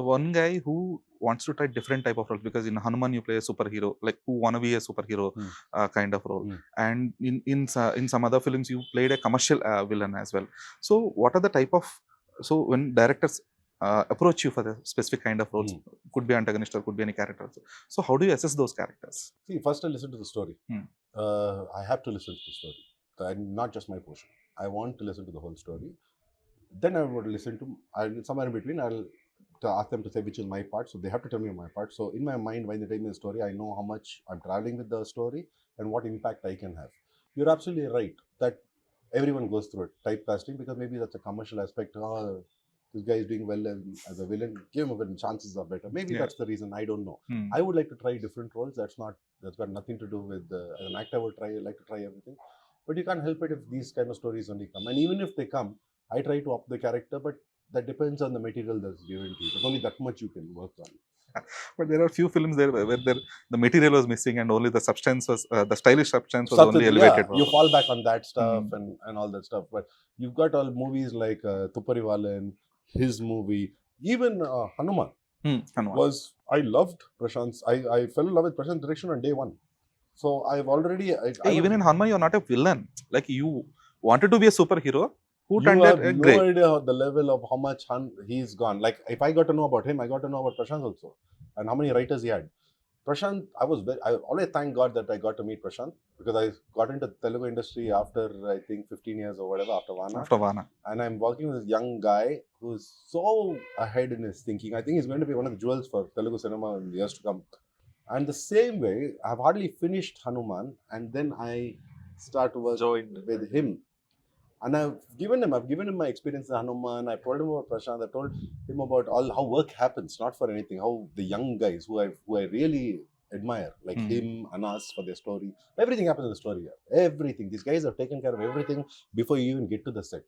one guy who wants to try different type of roles, because in Hanuman you play a superhero, like who wanna be a superhero kind of role, and in some other films you played a commercial villain as well. So what are the type of, so when directors approach you for the specific kind of roles, could be antagonist or could be any character, so how do you assess those characters? See, first I listen to the story. I have to listen to the story, not just my portion. I want to listen to the whole story. Then I would listen to, somewhere in between, I'll to ask them to say which is my part. So they have to tell me my part. So in my mind, when they tell me the story, I know how much I'm traveling with the story and what impact I can have. You're absolutely right that everyone goes through it, typecasting, because maybe that's a commercial aspect. Oh, this guy is doing well as a villain, give him a villain, chances are better. Maybe that's the reason, I don't know. I would like to try different roles. That's got nothing to do with, as an actor I would like to try everything. But you can't help it if these kind of stories only come. And even if they come, I try to up the character, but that depends on the material that's given to you. There's only that much you can work on. But there are few films there where the material was missing and only the substance was, the stylish substance was only elevated. Yeah, you fall back on that stuff and all that stuff. But you've got all movies like Tuparivalan, his movie, even Hanuman. Was, I loved Prashant. I fell in love with Prashant's direction on day one. So I've already... even in Hanuman, you're not a villain. Like, you wanted to be a superhero. Who you turned have that no great idea the level of how much he's gone. Like, if I got to know about him, I got to know about Prashant also, and how many writers he had. Prashant, I always thank God that I got to meet Prashant, because I got into the Telugu industry after, I think, 15 years or whatever, after Vana. And I'm working with this young guy who's so ahead in his thinking. I think he's going to be one of the jewels for Telugu cinema in the years to come. And the same way, I've hardly finished Hanuman, and then I start working with him. And I've given him my experience in Hanuman. I told him about Prashant. I told him about how work happens, not for anything. How the young guys who I really admire, like him, Anas, for their story. Everything happens in the story here. Everything. These guys have taken care of everything before you even get to the set.